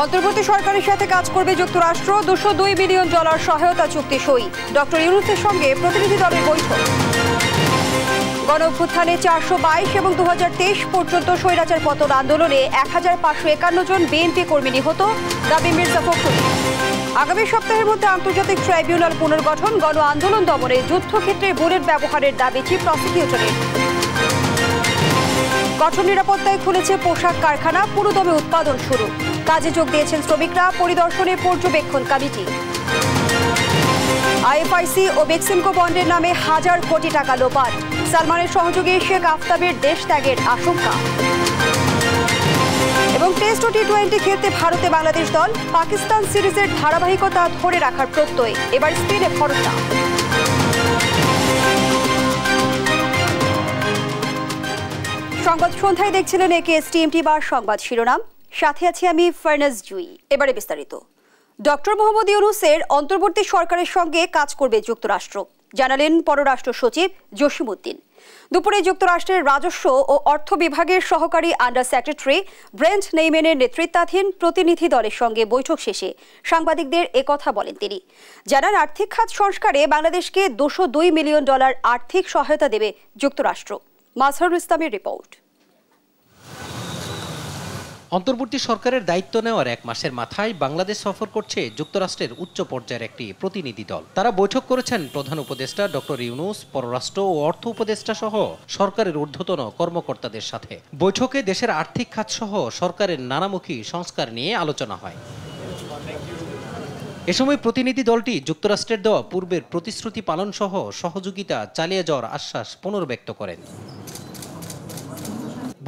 অন্তর্বর্তী সরকারের সাথে কাজ করবে যুক্তরাষ্ট্র। $202 বিলিয়ন সহায়তা চুক্তি সই। ডক্টর ইউনূসের সঙ্গে প্রতিনিধি দলের বৈঠক। গণঅভ্যুত্থানে 422 এবং 2023 পর্যন্ত স্বৈরাচার পতন আন্দোলনে 1551 জন বিএনপি কর্মী নিহত, দাবি মির্জা ফখরুল। আগামী সপ্তাহের মধ্যে আন্তর্জাতিক ট্রাইব্যুনাল পুনর্গঠন। গণ আন্দোলন দমনে যুদ্ধক্ষেত্রে বুলেট ব্যবহারের দাবি চিফ প্রসিকিউটরের। কঠোর নিরাপত্তায় খুলেছে পোশাক কারখানা, পুরোদমে উৎপাদন শুরু। কাজে যোগ দিয়েছেন শ্রমিকরা, পরিদর্শনে পর্যবেক্ষণ কমিটি। আইএফআইসি ও বেক্সিমকো বন্ডের নামে হাজার কোটি টাকা লোপাট। সালমানের সহযোগী শেখ আফতাবের দেশ ত্যাগের আশঙ্কা। এবং টেস্ট ও টি-20 খেলতে ভারতে বাংলাদেশ দল। পাকিস্তান সিরিজের ধারাবাহিকতা ধরে রাখার প্রত্যয়। এবার স্পিনে ভরসা। সংবাদ সন্ধ্যায় দেখছিলেন একেএস টিএমটি বার সংবাদ শিরোনাম, সাথে আছি আমি ফারনাজ জুই। এবারে বিস্তারিত। ডক্টর মোহাম্মদ ইউনূসের অন্তর্বর্তী সরকারের সঙ্গে কাজ করবে যুক্তরাষ্ট্র, জানালেন পররাষ্ট্র সচিব জসিমউদ্দিন। দুপুরে যুক্তরাষ্ট্রের রাজস্ব ও অর্থ বিভাগের সহকারী আন্ডার সেক্রেটারি ব্রেন্ট নেইম্যানের নেতৃত্বাধীন প্রতিনিধি দলের সঙ্গে বৈঠক শেষে সাংবাদিকদের একথা বলেন তিনি। জানান, আর্থিক খাত সংস্কারে বাংলাদেশকে $202 মিলিয়ন আর্থিক সহায়তা দেবে যুক্তরাষ্ট্র। মাজহারুল ইসলামের রিপোর্ট। অন্তর্বর্তী সরকারের দায়িত্ব নেওয়ার 1 মাসের মাথায় বাংলাদেশ সফর করছে যুক্তরাষ্ট্রের উচ্চ পর্যায়ের একটি প্রতিনিধি দল। তারা বৈঠক করেছেন প্রধান উপদেষ্টা ডক্টর ইউনূস, পররাষ্ট্র ও অর্থ উপদেষ্টা সহ সরকারের ঊর্ধ্বতন কর্মকর্তাদের সাথে। বৈঠকে দেশের আর্থিক খাত সহ সরকারের নানামুখী সংস্কার নিয়ে আলোচনা হয়। এ সময় প্রতিনিধি দলটি যুক্তরাষ্ট্রের দেওয়া পূর্বের প্রতিশ্রুতি পালন সহ সহযোগিতা চালিয়ে যাওয়ার আশ্বাস পুনর্ব্যক্ত করেন।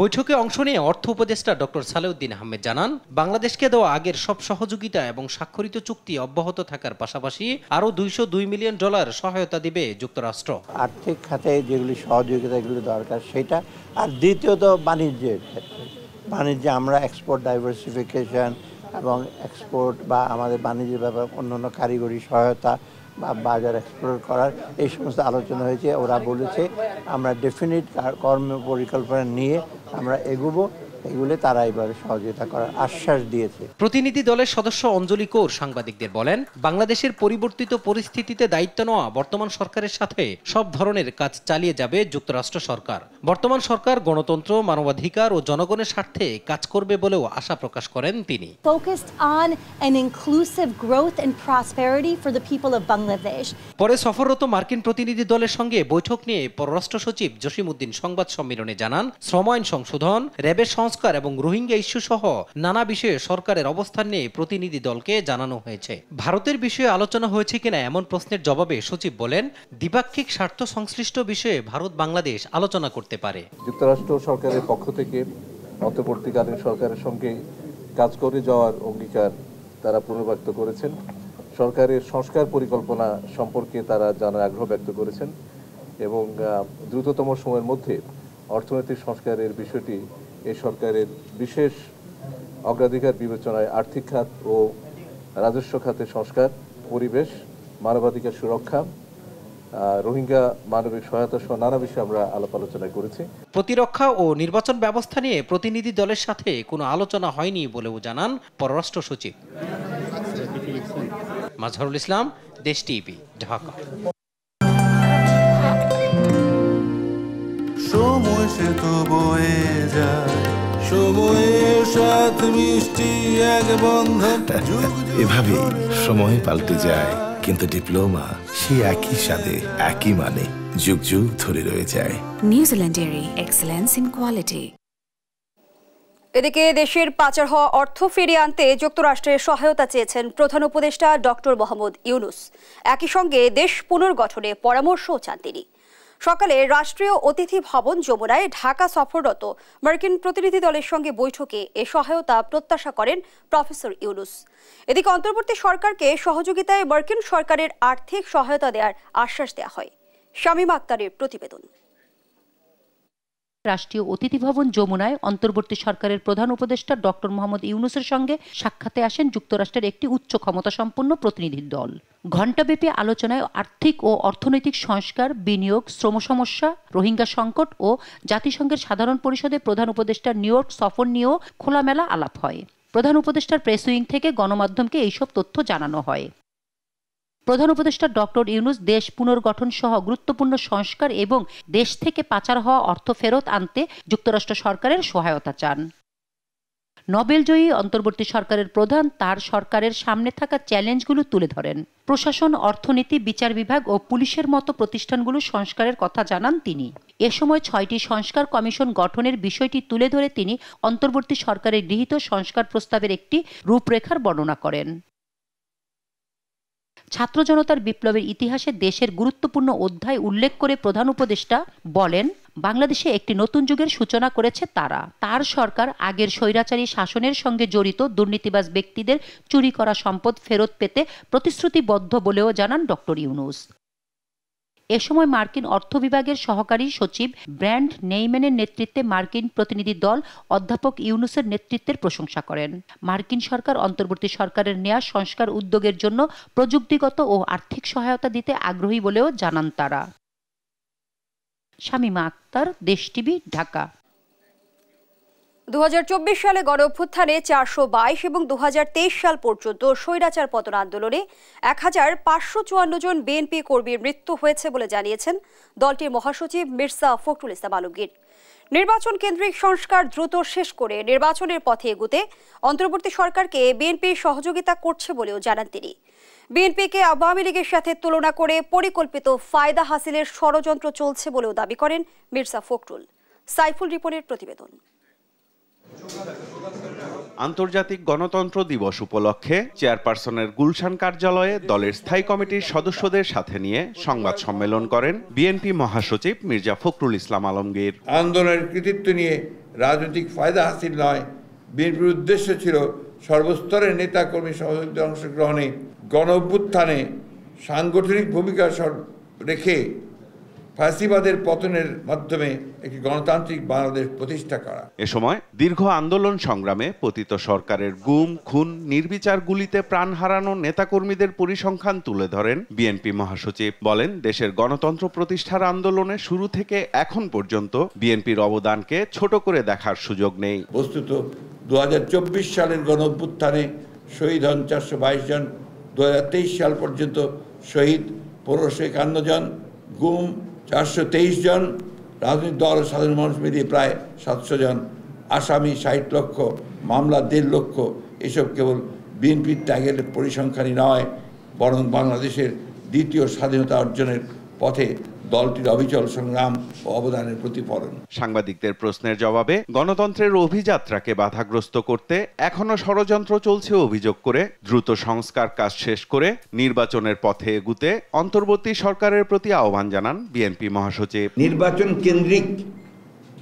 বৈঠকে অংশ নিয়ে অর্থ উপদেষ্টা ডক্টর সালেউদ্দিন আহমেদ জানান, বাংলাদেশকে দেওয়া আগের সব সহযোগিতা এবং স্বাক্ষরিত চুক্তি অব্যাহত থাকার পাশাপাশি আরও $202 মিলিয়ন সহায়তা দিবে যুক্তরাষ্ট্র। আর্থিক খাতে যেগুলি সহযোগিতা এগুলি দরকার সেটা, আর দ্বিতীয়ত বাণিজ্যের ক্ষেত্রে। বাণিজ্যে আমরা এক্সপোর্ট ডাইভার্সিফিকেশন এবং এক্সপোর্ট বা আমাদের বাণিজ্যের ব্যাপারে অন্যান্য কারিগরি সহায়তা বা বাজার এক্সপ্লোর করার এই সমস্ত আলোচনা হয়েছে। ওরা বলেছে আমরা ডেফিনিট কর্ম পরিকল্পনা নিয়ে আমরা এগুবো, এগুলো তারা এবারে সহযোগিতা করার আশ্বাস দিয়েছে। প্রতিনিধি দলের সদস্য অঞ্জলি কৌর সাংবাদিকদের বলেন, বাংলাদেশের পরিবর্তিত পরিস্থিতিতে দায়িত্ব নেওয়া বর্তমান সরকারের সাথে সব ধরনের কাজ চালিয়ে যাবে যুক্তরাষ্ট্র সরকার। বর্তমান সরকার গণতন্ত্র, মানবাধিকার ও জনগণের স্বার্থে কাজ করবে বলেও আশা প্রকাশ করেন তিনি। Focused on an inclusive growth and prosperity for the people of Bangladesh. পরে সফররত মার্কিন প্রতিনিধি দলের সঙ্গে বৈঠক নিয়ে পররাষ্ট্র সচিব জসিমউদ্দিন সংবাদ সম্মেলনে জানান, শ্রম আইন সংশোধন, র্যাবের সংস্কার এবং রোহিঙ্গা ইস্যু সহ নানা বিষয়ে সরকারের অবস্থান নিয়ে প্রতিনিধি দলকে জানানো হয়েছে। ভারতের বিষয়ে আলোচনা হয়েছে কিনা এমন প্রশ্নের জবাবে সচিব বলেন, দ্বিপাক্ষিক স্বার্থ সংশ্লিষ্ট বিষয়ে ভারত বাংলাদেশ আলোচনা করতে পারে। যুক্তরাষ্ট্র সরকারের পক্ষ থেকে অন্তর্বর্তীকালীন সরকারের সঙ্গে কাজ করে যাওয়ার অঙ্গীকার তারা পুনর্ব্যক্ত করেছেন। সরকারের সংস্কার পরিকল্পনা সম্পর্কে তারা জানার আগ্রহ ব্যক্ত করেছেন এবং দ্রুততম সময়ের মধ্যে অর্থনৈতিক সংস্কারের বিষয়টি এই সরকারের বিশেষ অগ্রাধিকার বিবেচনায় আর্থিক খাত ও রাজস্ব খাতের সংস্কার, পরিবেশ, মানবাধিকার সুরক্ষা, রোহিঙ্গা মানবিক সহায়তা সহ নানা বিষয়ে আমরা আলাপ আলোচনা করেছি। প্রতিরক্ষা ও নির্বাচন ব্যবস্থা নিয়ে প্রতিনিধি দলের সাথে কোনো আলোচনা হয়নি বলেও জানান পররাষ্ট্র সচিব। মাজহারুল ইসলাম, দেশ টিভি, ঢাকা। সময় সে তো বয়ে যায়, সময়ের সাথে মিষ্টি এক বন্ধন। এভাবেই সময় পাল্টে যায়, কিন্তু ডিপ্লোমা সেই একই স্বাদে, একই মানে যুগ যুগ ধরে রয়ে যায়। New Zealand dairy, excellence in quality. এদিকে দেশের পাচার হওয়া অর্থ ফিরিয়ে আনতে যুক্তরাষ্ট্রের সহায়তা চেয়েছেন প্রধান উপদেষ্টা ডক্টর মোহাম্মদ ইউনূস। একই সঙ্গে দেশ পুনর্গঠনে পরামর্শও চান তিনি। সকালে রাষ্ট্রীয় অতিথি ভবন যমুনায় ঢাকা সফররত মার্কিন প্রতিনিধি দলের সঙ্গে বৈঠকে এ সহায়তা প্রত্যাশা করেন প্রফেসর ইউনূস। এদিকে অন্তর্বর্তী সরকারকে সহযোগিতায় মার্কিন সরকারের আর্থিক সহায়তা দেওয়ার আশ্বাস দেওয়া হয়। শামীমা আক্তারের প্রতিবেদন। রাষ্ট্রীয় অতিথি ভবন যমুনায় অন্তর্বর্তী সরকারের প্রধান উপদেষ্টা ডক্টর মোহাম্মদ ইউনূসের সঙ্গে সাক্ষাতে আসেন যুক্তরাষ্ট্রের একটি উচ্চ ক্ষমতাসম্পন্ন প্রতিনিধি দল। ঘণ্টাব্যাপী আলোচনায় আর্থিক ও অর্থনৈতিক সংস্কার, বিনিয়োগ, শ্রম সমস্যা, রোহিঙ্গা সংকট ও জাতিসংঘের সাধারণ পরিষদে প্রধান উপদেষ্টার নিউ ইয়র্ক সফর নিয়েও খোলামেলা আলাপ হয়। প্রধান উপদেষ্টার প্রেস উইং থেকে গণমাধ্যমকে এইসব তথ্য জানানো হয়। প্রধান উপদেষ্টা ডক্টর ইউনূস দেশ পুনর্গঠন সহ গুরুত্বপূর্ণ সংস্কার এবং দেশ থেকে পাচার হওয়া অর্থ ফেরত আনতে যুক্তরাষ্ট্র সরকারের সহায়তা চান। নোবেলজয়ী অন্তর্বর্তী সরকারের প্রধান তার সরকারের সামনে থাকা চ্যালেঞ্জগুলো তুলে ধরেন। প্রশাসন, অর্থনীতি, বিচার বিভাগ ও পুলিশের মতো প্রতিষ্ঠানগুলো সংস্কারের কথা জানান তিনি। এ সময় 6টি সংস্কার কমিশন গঠনের বিষয়টি তুলে ধরে তিনি অন্তর্বর্তী সরকারের গৃহীত সংস্কার প্রস্তাবের একটি রূপরেখার বর্ণনা করেন। ছাত্র জনতার বিপ্লবের ইতিহাসে দেশের গুরুত্বপূর্ণ অধ্যায় উল্লেখ করে প্রধান উপদেষ্টা বলেন, বাংলাদেশে একটি নতুন যুগের সূচনা করেছে তারা। তার সরকার আগের স্বৈরাচারী শাসনের সঙ্গে জড়িত দুর্নীতিবাজ ব্যক্তিদের চুরি করা সম্পদ ফেরত পেতে প্রতিশ্রুতিবদ্ধ বলেও জানান ডক্টর ইউনূস। এ সময় মার্কিন অর্থ বিভাগের সহকারী সচিব ব্র্যান্ড নেইম্যানের নেতৃত্বে মার্কিন প্রতিনিধি দল অধ্যাপক ইউনূসের নেতৃত্বের প্রশংসা করেন। মার্কিন সরকার অন্তর্বর্তী সরকারের নেয়া সংস্কার উদ্যোগের জন্য প্রযুক্তিগত ও আর্থিক সহায়তা দিতে আগ্রহী বলেও জানান তারা। শামীমা আক্তার, দেশ টিভি, ঢাকা। 2024 সালে গণ অভ্যুত্থানে 422 এবং 2023 সাল পর্যন্ত স্বৈরাচার পতন আন্দোলনে 1554 জন বিএনপি কর্মীর মৃত্যু হয়েছে বলে জানিয়েছেন দলটির মহাসচিব মির্জা ফখরুল ইসলাম আলমগীর। নির্বাচন কেন্দ্রিক সংস্কার দ্রুত শেষ করে নির্বাচনের পথে এগুতে অন্তর্বর্তী সরকারকে বিএনপি সহযোগিতা করছে বলেও জানান তিনি। বিএনপিকে আওয়ামী লীগের সাথে তুলনা করে পরিকল্পিত ফায়দা হাসিলের ষড়যন্ত্র চলছে বলেও দাবি করেন মির্জা ফখরুল। সাইফুল রিপনের প্রতিবেদন। আন্তর্জাতিক গণতন্ত্র দিবস উপলক্ষে চেয়ারপারসনের গুলশান কার্যালয়ে দলের স্থায়ী কমিটির সদস্যদের সাথে নিয়ে সংবাদ সম্মেলন করেন বিএনপি মহাসচিব মির্জা ফখরুল ইসলাম আলমগীর। আন্দোলনের কৃতিত্ব নিয়ে রাজনৈতিক ফায়দা হাসিল নয়, বিএনপির উদ্দেশ্য ছিল সর্বস্তরের নেতা কর্মী সহযোগিতার অংশগ্রহণে গণ অভ্যুত্থানে সাংগঠনিক ভূমিকা রেখে ফ্যাসিবাদের পতনের মাধ্যমে একটি গণতান্ত্রিক বাংলাদেশ প্রতিষ্ঠা করা। এ সময় দীর্ঘ আন্দোলন সংগ্রামে পতিত সরকারের গুম, খুন, নির্বিচার গুলিতে প্রাণ হারানো নেতাকর্মীদের পরিসংখ্যান তুলে ধরেন বিএনপি মহাসচিব। বলেন, দেশের গণতন্ত্র প্রতিষ্ঠার আন্দোলনে শুরু থেকে এখন পর্যন্ত বিএনপির অবদানকে ছোট করে দেখার সুযোগ নেই। বস্তুত 2024 সালের গণ অভ্যুত্থানে শহীদ হন 422 জন, 2023 সাল পর্যন্ত শহীদ 1551 জন, গুম 423 জন, রাজনৈতিক দল ও সাধারণ মানুষ মিলিয়ে প্রায় 700 জন, আসামি 60 লক্ষ, মামলা 1.5 লক্ষ। এসব কেবল বিএনপির ত্যাগের পরিসংখ্যানই নয়, বরং বাংলাদেশের দ্বিতীয় স্বাধীনতা অর্জনের পথে দলটির অবিচল সংগ্রাম ও অবদানের প্রতিফলন। সাংবাদিকদের প্রশ্নের জবাবে গণতন্ত্রের অভিযাত্রাকে বাধাগ্রস্ত করতে এখনো ষড়যন্ত্র চলছে অভিযোগ করে দ্রুত সংস্কার কাজ শেষ করে নির্বাচনের পথে এগুতে অন্তর্বর্তী সরকারের প্রতি আহ্বান জানান বিএনপি মহাসচিব। নির্বাচন কেন্দ্রিক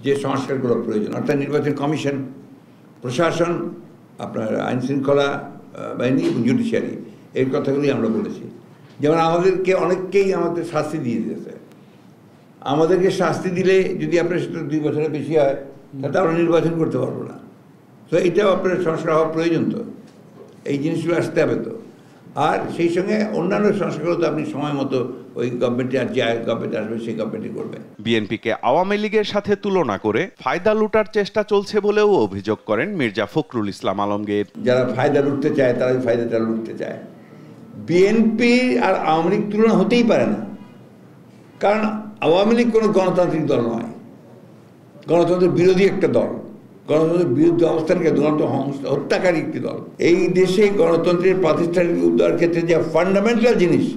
যে সংস্কারগুলো প্রয়োজন, অর্থাৎ নির্বাচন কমিশন, প্রশাসন, আপনার আইন শৃঙ্খলা বাহিনী, জুডিশিয়ারি, এই কথাগুলি আমরা বলেছি। যেমন অনেককেই আমাদের শাস্তি দিয়ে দিয়েছে। আমাদেরকে শাস্তি দিলে যদি আপনার সেটা 2 বছরের বেশি হয়, তাহলে আমরা নির্বাচন করতে পারবো না। তো এইটাও আপনার সংস্কার হওয়া প্রয়োজন। তো এই জিনিসগুলো আসতে হবে। তো আর সেই সঙ্গে অন্যান্য সংস্কারগুলো তো আপনি সময় মতো ওই গভর্নমেন্টে আর যে গভর্নমেন্ট আসবে সেই গভর্নমেন্টই করবে। বিএনপিকে আওয়ামী লীগের সাথে তুলনা করে ফায়দা লুটার চেষ্টা চলছে বলেও অভিযোগ করেন মির্জা ফখরুল ইসলাম আলমগীর। যারা ফায়দা লুটতে চায় তারা ফায়দাটা লুটতে চায়। বিএনপি আর আওয়ামী লীগ তুলনা হতেই পারে না, কারণ আওয়ামী লীগ কোনো গণতান্ত্রিক দল নয়, গণতন্ত্রের বিরোধী একটা দল, গণতন্ত্রের বিরুদ্ধে অবস্থানকে গণতন্ত্র হত্যাকারী একটি দল। এই দেশে গণতন্ত্রের প্রাতিষ্ঠানিক উদ্ধার ক্ষেত্রে যে ফান্ডামেন্টাল জিনিস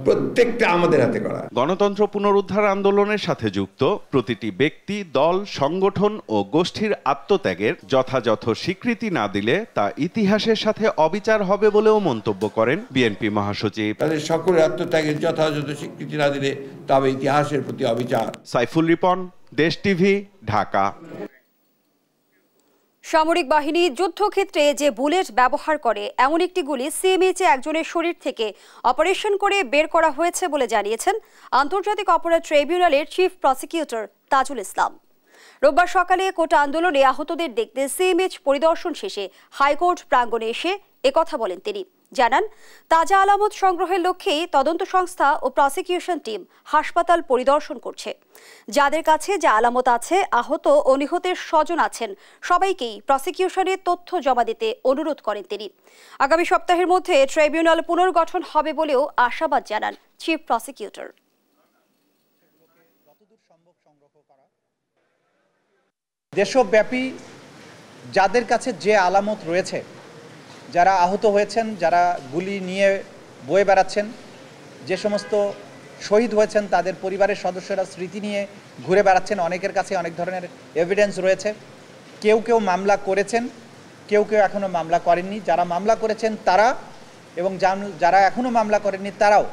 প্রত্যেকটা আমাদের হাতে করা। গণতন্ত্র পুনরুদ্ধার আন্দোলনের সাথে যুক্ত প্রতিটি ব্যক্তি, দল, সংগঠন ও গোষ্ঠীর আত্মত্যাগের যথাযথ স্বীকৃতি না দিলে তা ইতিহাসের সাথে অবিচার হবে বলেও মন্তব্য করেন বিএনপি মহাসচিব। তাদের সকলের আত্মত্যাগের যথাযথ স্বীকৃতি না দিলে তবে ইতিহাসের প্রতি অবিচার। সাইফুল রিপন, দেশ টিভি, ঢাকা। সামরিক বাহিনী যুদ্ধক্ষেত্রে যে বুলেট ব্যবহার করে এমন একটি গুলি সিএমএইচে একজনের শরীর থেকে অপারেশন করে বের করা হয়েছে বলে জানিয়েছেন আন্তর্জাতিক অপরাধ ট্রাইব্যুনালের চিফ প্রসিকিউটর তাজুল ইসলাম। রোববার সকালে কোটা আন্দোলনে আহতদের দেখতে সিএমএইচ পরিদর্শন শেষে হাইকোর্ট প্রাঙ্গণে এসে একথা বলেন তিনি। জানান, তাজা আলামত সংগ্রহের লক্ষ্যেই তদন্ত সংস্থা ও প্রসিকিউশন টিম হাসপাতাল পরিদর্শন করছে। যাদের কাছে যে আলামত আছে, আহত ও নিহতের স্বজন আছেন, সবাইকেই প্রসিকিউশনের তথ্য জমা দিতে অনুরোধ করেন তিনি। আগামী সপ্তাহের মধ্যে ট্রাইব্যুনাল পুনর্গঠন হবে বলেও আশাবাদ জানান চিফ প্রসিকিউটর। দেশব্যাপী যাদের কাছে যে আলামত রয়েছে, যারা আহত হয়েছেন, যারা গুলি নিয়ে বয়ে বেড়াচ্ছেন, যে সমস্ত শহীদ হয়েছেন তাদের পরিবারের সদস্যরা স্মৃতি নিয়ে ঘুরে বেড়াচ্ছেন, অনেকের কাছে অনেক ধরনের এভিডেন্স রয়েছে। কেউ কেউ মামলা করেছেন, কেউ কেউ এখনও মামলা করেননি। যারা মামলা করেছেন তারা এবং যারা এখনও মামলা করেননি তারাও,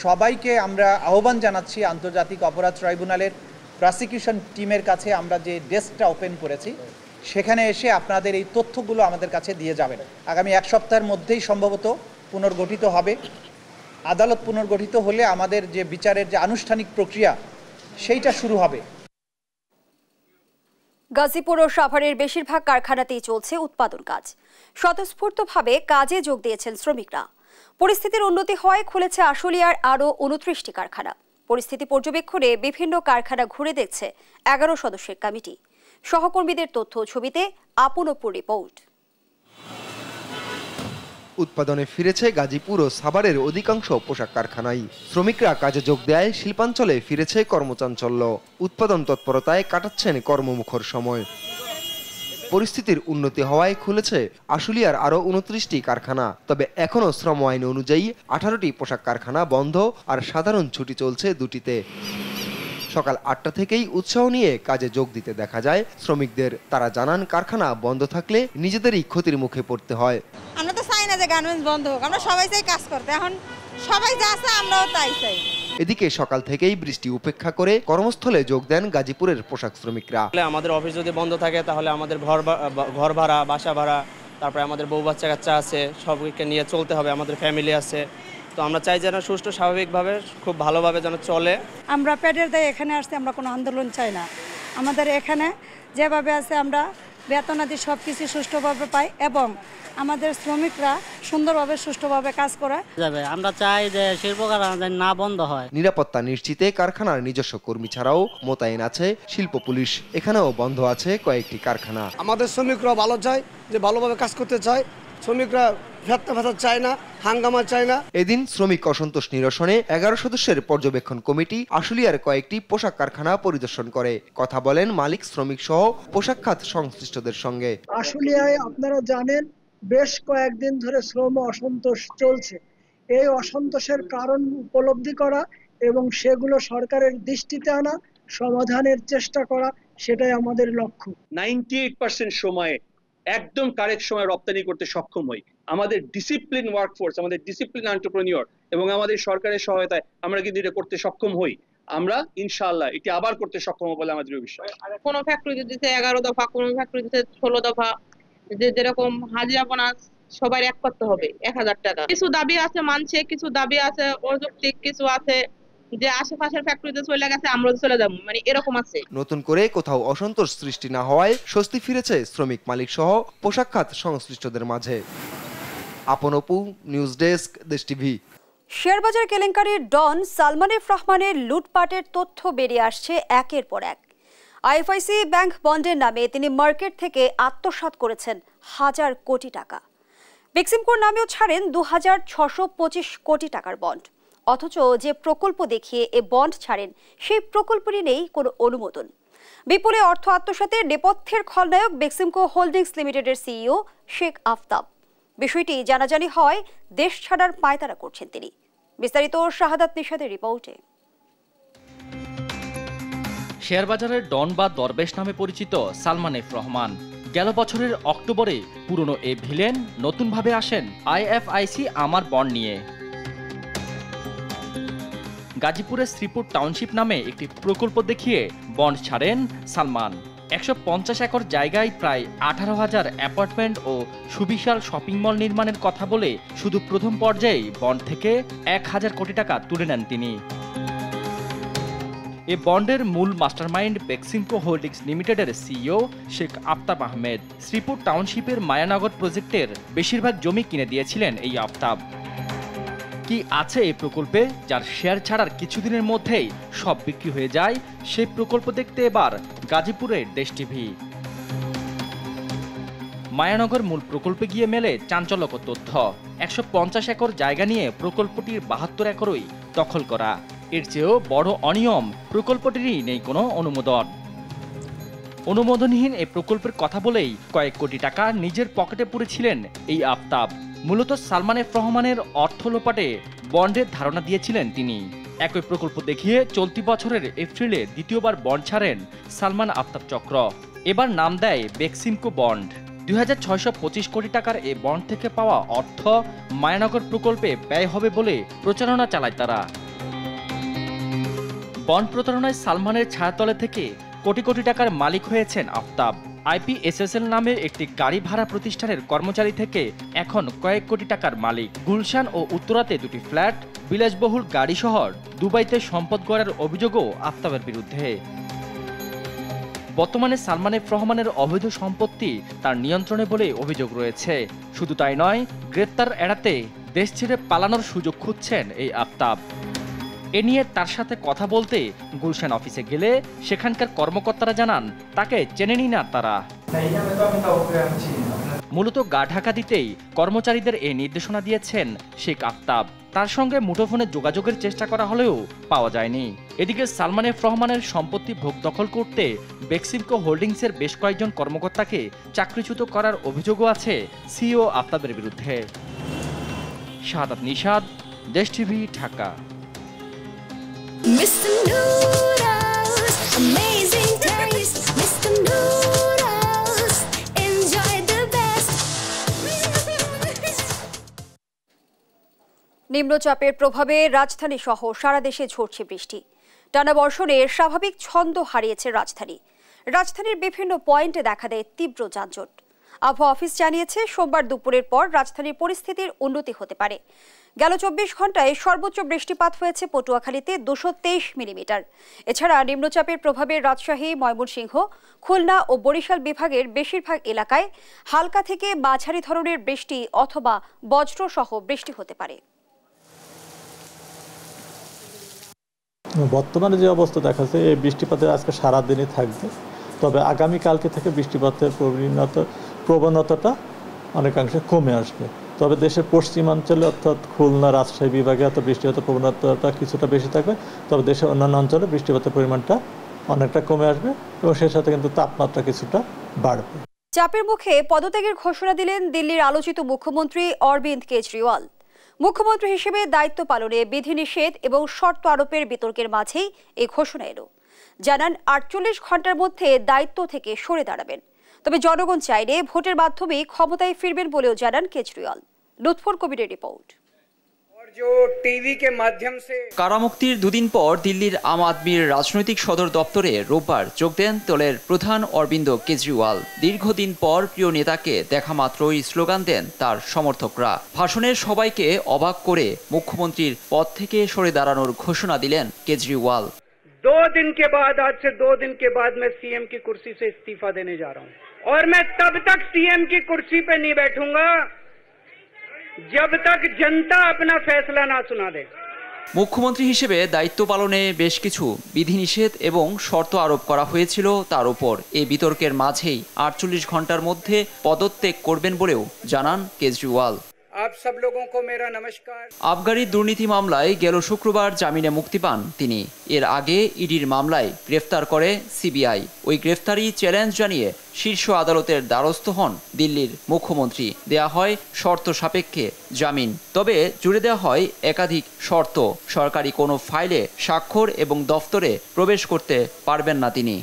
সবাইকে আমরা আহ্বান জানাচ্ছি আন্তর্জাতিক অপরাধ ট্রাইব্যুনালের প্রসিকিউশন টিমের কাছে আমরা যে ডেস্কটা ওপেন করেছি সেখানে এসে আপনাদের এই তথ্যগুলো আমাদের কাছে দিয়ে যাবেন। আগামী এক সপ্তাহের মধ্যেই সম্ভবত পুনর্গঠিত হবে। আদালত পুনর্গঠিত হলে আমাদের যে বিচারের যে আনুষ্ঠানিক প্রক্রিয়া সেইটা শুরু হবে। গাজীপুর ও সাভারের বেশিরভাগ কারখানাতেই চলছে উৎপাদন কাজ। স্বতঃস্ফূর্তভাবে কাজে যোগ দিয়েছেন শ্রমিকরা। পরিস্থিতির উন্নতি হওয়ায় খুলেছে আশুলিয়ার আরও 29টি কারখানা। পরিস্থিতি পর্যবেক্ষণে বিভিন্ন কারখানা ঘুরে দেখছে 11 সদস্যের কমিটি। সহকর্মীদের তথ্য ছবিতে আপন অপুর রিপোর্ট। উৎপাদনে ফিরেছে গাজীপুর ও সাভারের অধিকাংশ পোশাক কারখানায়। শ্রমিকরা কাজে যোগ দেয়, শিল্পাঞ্চলে ফিরেছে কর্মচাঞ্চল্য। উৎপাদন তৎপরতায় কাটাচ্ছেন কর্মমুখর সময়। পরিস্থিতির উন্নতি হওয়ায় খুলেছে আশুলিয়ার আরও 29টি কারখানা। তবে এখনও শ্রম আইন অনুযায়ী 18টি পোশাক কারখানা বন্ধ আর সাধারণ ছুটি চলছে 2টিতে। সকাল 8টা থেকেই উৎসাহ নিয়ে কাজে যোগ দিতে দেখা যায় শ্রমিকদের। তারা জানান, কারখানা বন্ধ থাকলে নিজেদেরই ক্ষতির মুখে পড়তে হয়। আমরা তো চাই না যে গার্মেন্টস বন্ধ হোক, আমরা সবাই চাই কাজ করতে। এখন সবাই যা আছে আমরাও তাই চাই। এদিকে সকাল থেকেই বৃষ্টি উপেক্ষা করে কর্মস্থলে যোগ দেন গাজীপুরের পোশাক শ্রমিকরা। আমাদের অফিস যদি বন্ধ থাকে তাহলে আমাদের ঘর ভাড়া, বাসা ভাড়া, তারপরে আমাদের বউ বাচ্চা কাচ্চা আছে, সবকে নিয়ে চলতে হবে, আমাদের ফ্যামিলি আছে। তো আমরা চাই যেন সুষ্ঠু স্বাভাবিকভাবে খুব ভালোভাবে যেন চলে। আমরা পেটের দায়ে এখানে আসতে আমরা কোনো আন্দোলন চাই না। আমাদের এখানে যেভাবে আছে আমরা বেতনাদি সব কিছু সুষ্ঠুভাবে পাই এবং আমাদের শ্রমিকরা সুন্দরভাবে সুষ্ঠুভাবে কাজ করে যাবে। আমরা চাই যে শিল্প কারখানা না বন্ধ হয়। নিরাপত্তা নিশ্চিতে কারখানার নিজস্ব কর্মী ছাড়াও মোতায়েন আছে শিল্প পুলিশ। এখানেও বন্ধ আছে কয়েকটি কারখানা। আমাদের শ্রমিকরা ভালো চায়, যে ভালোভাবে কাজ করতে চায়। শ্রমিকরা ফেরত চায় না, হাঙ্গামা চায় না। এদিন শ্রমিক অসন্তোষ নিরসনে 11 সদস্যের পর্যবেক্ষণ কমিটি আশুলিয়ার কয়েকটি পোশাক কারখানা পরিদর্শন করে। কথা বলেন মালিক, শ্রমিক সহ পোশাক খাত সংশ্লিষ্টদের সঙ্গে। আশুলিয়ায় আপনারা জানেন বেশ কয়েকদিন ধরে শ্রম অসন্তোষ চলছে। এই অসন্তোষের কারণ উপলব্ধি করা এবং সেগুলো সরকারের দৃষ্টিতে আনা, সমাধানের চেষ্টা করা, সেটাই আমাদের লক্ষ্য। 98% সময়ে একদম কারেক্ট সময় রপ্তানি করতে সক্ষম হই। আমাদের ডিসিপ্লিন ওয়ার্কফোর্স, আমাদের ডিসিপ্লিন এন্টারপ্রেনিউর এবং আমাদের সরকারের সহায়তায় আমরা কিন্তু এটা করতে সক্ষম হই। আমরা ইনশাআল্লাহ এটি আবার করতে সক্ষম হব বলে আমাদের বিশ্বাস। কোন ফ্যাক্টরি দিতে 11 দফা, কোন ফ্যাক্টরি দিতে 16 দফা, যেরকম হাজিরা বোনাস সবার এক করতে হবে 1000 টাকা। কিছু দাবি আছে মানছে, কিছু দাবি আছে অযৌক্তিক, কিছু আছে যে আশেপাশের ফ্যাক্টরিতে চলে গেছে আমরা চলে যাব, মানে এরকম আছে। নতুন করে কোথাও অসন্তোষ সৃষ্টি না হওয়ায় স্বস্তি ফিরেছে শ্রমিক, মালিক সহ পোশাক খাত সংশ্লিষ্টদের মাঝে। আপন অপু, নিউজ ডেস্ক, দেশ টিভি। শেয়ারবাজার কেলেঙ্কারির ডন সালমান এফ রহমানের লুটপাটের তথ্য বেরিয়ে আসছে একের পর এক। আইএফআইসি ব্যাংক বন্ডের নামে তিনি মার্কেট থেকে আত্মসাৎ করেছেন হাজার কোটি টাকা। বেক্সিমকোর নামেও ছাড়েন 2625 কোটি টাকার বন্ড। অথচ যে প্রকল্প দেখিয়ে এ বন্ড ছাড়েন সেই প্রকল্পেরই নেই কোনো অনুমোদন। বিপুলে অর্থ আত্মসাতের নেপথ্যের খলনায়ক বেক্সিমকো হোল্ডিংস লিমিটেডের সিইও শেখ আফতাব। বিষয়টি জানাজানি হয় দেশ ছাড়ার পায়তারা করছেন তিনি। বিস্তারিত শাহাদাত নিশাদের রিপোর্টে। শেয়ারবাজারের ডন বা দরবেশ নামে পরিচিত সালমান এফ রহমান গেল বছরের অক্টোবরে পুরনো এ ভিলেন নতুনভাবে আসেন আইএফআইসি আমার বন্ড নিয়ে। গাজীপুরের শ্রীপুর টাউনশিপ নামে একটি প্রকল্প দেখিয়ে বন্ড ছাড়েন সালমান। 150 একর জায়গায় প্রায় 18,000 অ্যাপার্টমেন্ট ও সুবিশাল শপিং মল নির্মাণের কথা বলে শুধু প্রথম পর্যায়ে বন্ড থেকে 1,000 কোটি টাকা তুলে নেন তিনি। এ বন্ডের মূল মাস্টারমাইন্ড বেক্সিমকো হোল্ডিংস লিমিটেডের সিইও শেখ আফতাব আহমেদ। শ্রীপুর টাউনশিপের মায়ানগর প্রজেক্টের বেশিরভাগ জমি কিনে দিয়েছিলেন এই আফতাব। কি আছে এই প্রকল্পে যার শেয়ার ছাড়ার কিছুদিনের মধ্যেই সব বিক্রি হয়ে যায়, সেই প্রকল্প দেখতে এবার গাজীপুরের দেশ টিভি। মায়ানগর মূল প্রকল্পে গিয়ে মেলে চাঞ্চল্যকর তথ্য। 150 একর জায়গা নিয়ে প্রকল্পটির 72 একরই দখল করা। এর চেয়েও বড় অনিয়ম, প্রকল্পটিরই নেই কোনো অনুমোদন। অনুমোদনহীন এই প্রকল্পের কথা বলেই কয়েক কোটি টাকা নিজের পকেটে পুরেছিলেন এই আফতাব। মূলত সালমান এফ রহমানের অর্থ লোপাটে বন্ডের ধারণা দিয়েছিলেন তিনি। একই প্রকল্প দেখিয়ে চলতি বছরের এপ্রিলে দ্বিতীয়বার বন্ড ছাড়েন সালমান আফতাব চক্র। এবার নাম দেয় বেক্সিমকো বন্ড। 2625 কোটি টাকার এই বন্ড থেকে পাওয়া অর্থ মায়ানগর প্রকল্পে ব্যয় হবে বলে প্রচারণা চালায় তারা। বন্ড প্রতারণায় সালমানের ছায়াতলে থেকে কোটি কোটি টাকার মালিক হয়েছেন আফতাব। IPSSL নামের একটি গাড়ি ভাড়া প্রতিষ্ঠানের কর্মচারী থেকে এখন কয়েক কোটি টাকার মালিক। গুলশান ও উত্তরাতে 2টি ফ্ল্যাট, বিলাসবহুল গাড়ি শহর, দুবাইতে সম্পদ গড়ার অভিযোগও আফতাবের বিরুদ্ধে। বর্তমানে সালমান এফ রহমানের অবৈধ সম্পত্তি তার নিয়ন্ত্রণে বলে অভিযোগ রয়েছে। শুধু তাই নয়, গ্রেপ্তার এড়াতে দেশ ছেড়ে পালানোর সুযোগ খুঁজছেন এই আফতাব। এ নিয়ে তার সাথে কথা বলতে গুলশান অফিসে গেলে সেখানকার কর্মকর্তারা জানান তাকে চেনেনি না তারা। মূলত গা ঢাকা দিতেই কর্মচারীদের এই নির্দেশনা দিয়েছেন শেখ আফতাব। তার সঙ্গে মুঠোফোনে যোগাযোগের চেষ্টা করা হলেও পাওয়া যায়নি। এদিকে সালমান এফ রহমানের সম্পত্তি ভোগ দখল করতে বেক্সিমকো হোল্ডিংসের বেশ কয়েকজন কর্মকর্তাকে চাকরিচ্যুত করার অভিযোগও আছে সিইও আফতাবের বিরুদ্ধে। শাহাদাত নিশাদ, দেশ টিভি, ঢাকা। নিম্নচাপের প্রভাবে রাজধানী সহ সারা দেশে ঝরছে বৃষ্টি। টানা বর্ষণে স্বাভাবিক ছন্দ হারিয়েছে রাজধানীর বিভিন্ন পয়েন্টে দেখা দেয় তীব্র যানজট। আবহাওয়া অফিস জানিয়েছে সোমবার দুপুরের পর রাজধানীর পরিস্থিতির উন্নতি হতে পারে। গেল 24 ঘন্টায় সর্বোচ্চ বৃষ্টিপাত হয়েছে পটুয়াখালীতে 223 মিলিমিটার। এছাড়া নিম্নচাপের প্রভাবে রাজশাহী, ময়মনসিংহ, খুলনা ও বরিশাল বিভাগের বেশিরভাগ এলাকায় হালকা থেকে মাঝারি ধরনের বৃষ্টি অথবা বজ্রসহ বৃষ্টি হতে পারে। বর্তমানে যে অবস্থা দেখাচ্ছে, এই বৃষ্টিপাতের আজকে সারাদিনই থাকবে। তবে আগামীকালকে থেকে বৃষ্টিপাতের প্রবণতাটা অনেকাংশে কমে আসবে। তবে দেশের পশ্চিমাঞ্চলে অর্থাৎ খুলনা, রাজশাহী বিভাগে অর্থাৎ বৃষ্টিপাতের প্রবণতাটা কিছুটা বেশি থাকবে। তবে দেশের অন্যান্য অঞ্চলে বৃষ্টিপাতের পরিমাণটা অনেকটা কমে আসবে এবং সেই সাথে কিন্তু তাপমাত্রা কিছুটা বাড়বে। চাপের মুখে পদত্যাগের ঘোষণা দিলেন দিল্লির আলোচিত মুখ্যমন্ত্রী অরবিন্দ কেজরিওয়াল। মুখ্যমন্ত্রী হিসেবে দায়িত্ব পালনে বিধিনিষেধ এবং শর্ত আরোপের বিতর্কের মাঝেই এই ঘোষণা এলো। জানান 48 ঘন্টার মধ্যে দায়িত্ব থেকে সরে দাঁড়াবেন। তবে জনগণ চাইলে ভোটের মাধ্যমে ক্ষমতায় ফিরবেন বলেও জানান কেজরিওয়াল। লুৎফর কবিরের রিপোর্ট। কারামুক্তির দুদিন পর দিল্লির আম আদমির রাজনৈতিক সদর দপ্তরে রোববার যোগ দেন দলের প্রধান অরবিন্দ কেজরিওয়াল। দীর্ঘদিন পর প্রিয় নেতাকে দেখা মাত্রই স্লোগান দেন তার সমর্থকরা। ভাষণে সবাইকে অবাক করে মুখ্যমন্ত্রীর পদ থেকে সরে দাঁড়ানোর ঘোষণা দিলেন কেজরিওয়াল। 2 दिन के बाद, आज से 2 दिन के बाद मैं सीएम की कुर्सी से इस्तीफा देने जा रहा हूं और मैं तब तक सीएम की कुर्सी पे नहीं बैठूंगा जब तक जनता अपना फैसला ना सुना दे। মুখ্যমন্ত্রী হিসেবে দায়িত্ব পালনে বেশ কিছু বিধিনিষেধ এবং শর্ত আরোপ করা হয়েছিল তার উপর। এই বিতর্কের মাঝেই 48 ঘন্টার মধ্যে পদত্যাগ করবেন বলেও জানান কেজরিওয়াল। আবগারি দুর্নীতি মামলায় গেল শুক্রবার জামিনে মুক্তি পান তিনি। এর আগে ইডির মামলায় গ্রেফতার করে সিবিআই। ওই গ্রেফতারি চ্যালেঞ্জ জানিয়ে শীর্ষ আদালতের দ্বারস্থ হন দিল্লির মুখ্যমন্ত্রী। দেয়া হয় শর্ত সাপেক্ষে জামিন, তবে জুড়ে দেওয়া হয় একাধিক শর্ত। সরকারি কোনো ফাইলে স্বাক্ষর এবং দফতরে প্রবেশ করতে পারবেন না তিনি।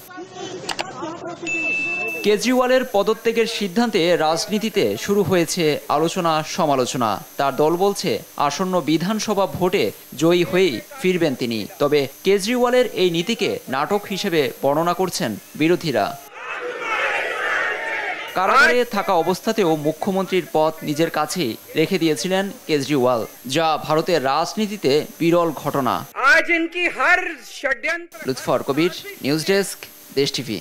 কেজরিওয়ালের পদত্যাগের সিদ্ধান্তে রাজনীতিতে শুরু হয়েছে আলোচনা সমালোচনা। তার দল বলছে আসন্ন বিধানসভা ভোটে জয়ী হয়েই ফিরবেন তিনি। তবে কেজরিওয়ালের এই নীতিকে নাটক হিসেবে বর্ণনা করছেন বিরোধীরা। কারাগারে থাকা অবস্থাতেও মুখ্যমন্ত্রীর পদ নিজের কাছেই রেখে দিয়েছিলেন কেজরিওয়াল, যা ভারতের রাজনীতিতে বিরল ঘটনা। आज इनकी हर षड्यंत्र লুৎফর কবির, নিউজ ডেস্ক, দেশ টিভি।